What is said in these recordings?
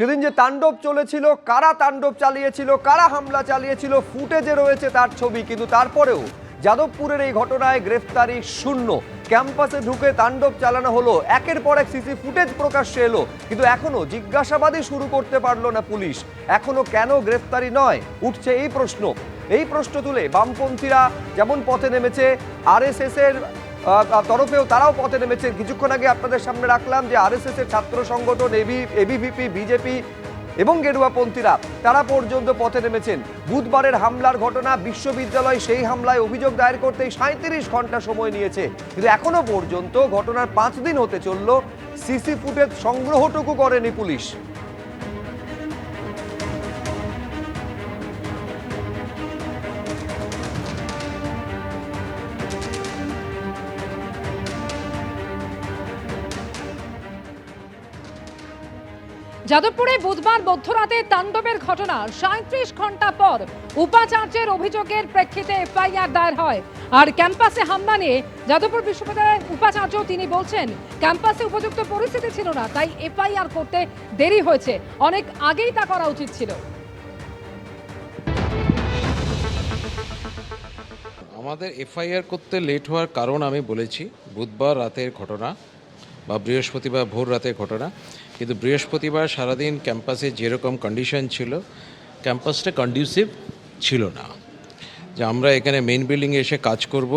সেদিন যে তাণ্ডব চলেছিল, কারা তাণ্ডব চালিয়েছিল, কারা হামলা চালিয়েছিল, ফুটেজে রয়েছে তার ছবি। কিন্তু তারপরেও যাদবপুরের এই ঘটনায় গ্রেফতারি শূন্য। ক্যাম্পাসে ঢুকে তাণ্ডব চালানো হলো, একের পর এক সিসি ফুটেজ প্রকাশ্যে এলো, কিন্তু এখনো জিজ্ঞাসাবাদই শুরু করতে পারলো না পুলিশ। এখনো কেন গ্রেফতারি নয়, উঠছে এই প্রশ্ন। এই প্রশ্ন তুলে বামপন্থীরা যেমন পথে নেমেছে, আরএসএস এর তরফেও তারাও পথে নেমেছেন। কিছুক্ষণ আগে আপনাদের সামনে রাখলাম যে আরএসএস এর ছাত্র সংগঠন, এবিভিপি, বিজেপি এবং গেরুয়াপন্থীরা তারা পর্যন্ত পথে নেমেছেন। বুধবারের হামলার ঘটনা, বিশ্ববিদ্যালয় সেই হামলায় অভিযোগ দায়ের করতেই 37 ঘন্টা সময় নিয়েছে, কিন্তু এখনো পর্যন্ত ঘটনার 5 দিন হতে চলল, সিসি ফুটেজ সংগ্রহটুকু করেনি পুলিশ। যাদবপুরে বুধবার মধ্যরাতে তাণ্ডবের ঘটনা 37 ঘন্টা পর উপাচার্যের অভিযোগের প্রেক্ষিতে এফআইআর দায়ের হয়। আর ক্যাম্পাসে হামলা নিয়ে যাদবপুর বিশ্ববিদ্যালয়ের উপাচার্য তিনি বলছেন, ক্যাম্পাসে উপযুক্ত পরিস্থিতি ছিল না, তাই এফআইআর করতে দেরি হয়েছে, অনেক আগেই তা করা উচিত ছিল। আমাদের এফআইআর করতে লেট হওয়ার কারণ আমি বলেছি, বুধবার রাতের ঘটনা বা বৃহস্পতিবার ভোর রাতের ঘটনা। কিন্তু বৃহস্পতিবার সারাদিন ক্যাম্পাসে যেরকম কন্ডিশন ছিল, ক্যাম্পাসটা কন্ডিউসিভ ছিল না। যে আমরা এখানে মেইন বিল্ডিংয়ে এসে কাজ করব,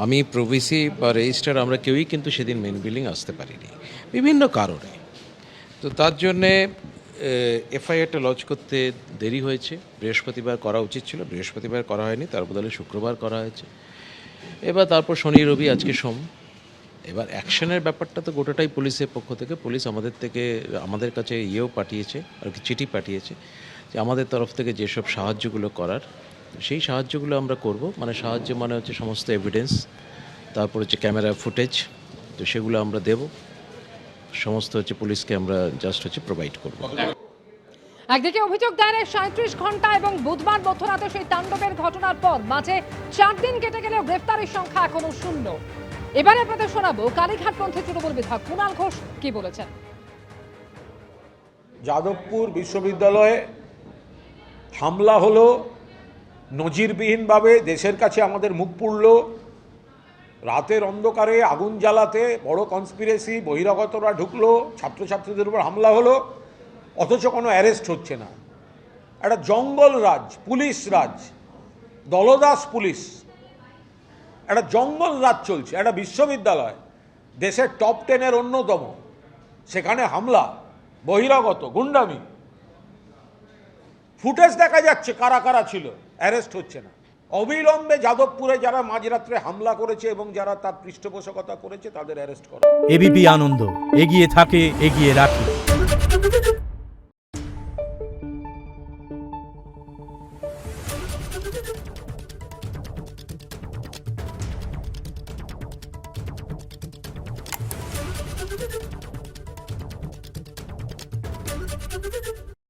আমি প্রভিসি বা রেজিস্ট্রার আমরা কেউই কিন্তু সেদিন মেইন বিল্ডিং আসতে পারিনি বিভিন্ন কারণে। তো তার জন্যে এফআইআরটা লঞ্চ করতে দেরি হয়েছে। বৃহস্পতিবার করা উচিত ছিল, বৃহস্পতিবার করা হয়নি, তার বদলে শুক্রবার করা হয়েছে। এবার তারপর শনি রবি, আজকে সোম। এবার অ্যাকশনের ব্যাপারটা তো গোটাটাই পুলিশের পক্ষ থেকে। পুলিশ আমাদের কাছে পাঠিয়েছে আর কি, চিঠি পাঠিয়েছে যে আমাদের তরফ থেকে যেসব সাহায্যগুলো করার, সেই সাহায্যগুলো আমরা করব। মানে সাহায্য মানে হচ্ছে সমস্ত এভিডেন্স, তারপর হচ্ছে ক্যামেরা ফুটেজ, তো সেগুলো আমরা দেব, সমস্ত হচ্ছে পুলিশকে আমরা জাস্ট হচ্ছে প্রোভাইড করব। একদিকে অভিযোগ দায়েরের 37 ঘন্টা এবং বুধবার মধ্যরাতে সেই তাণ্ডবের ঘটনার পর মাঝে 4 দিন কেটে গেলেও গ্রেফতারির সংখ্যা এখনো শূন্য। এবারে আপনাদের শোনাবো কালীঘাটপন্থী তৃণমূল বিধায়ক কুণাল ঘোষ কি বলেছেন। যাদবপুর বিশ্ববিদ্যালয়ে হামলা হলো, নজিরবিহীনভাবে দেশের কাছে আমাদের মুখ পুড়ল। রাতের অন্ধকারে আগুন জ্বালাতে বড় কনস্পিরেসি, বহিরাগতরা ঢুকলো, ছাত্রছাত্রীদের উপর হামলা হলো, অথচ কোনো অ্যারেস্ট হচ্ছে না। একটা জঙ্গল রাজ, পুলিশ রাজ, দলদাস পুলিশ, একটা জঙ্গল রাজ চলছে। একটা বিশ্ববিদ্যালয় দেশের টপ 10-এর অন্যতম, সেখানে হামলা, বহিরাগত, গুন্ডামি। ফুটেজ দেখা যাচ্ছে কারা কারা ছিল, অ্যারেস্ট হচ্ছে না। অবিলম্বে যাদবপুরে যারা মাঝরাত্রে হামলা করেছে এবং যারা তার পৃষ্ঠপোষকতা করেছে তাদের অ্যারেস্ট করা। এবিপি আনন্দ, এগিয়ে থাকে, এগিয়ে রাখে।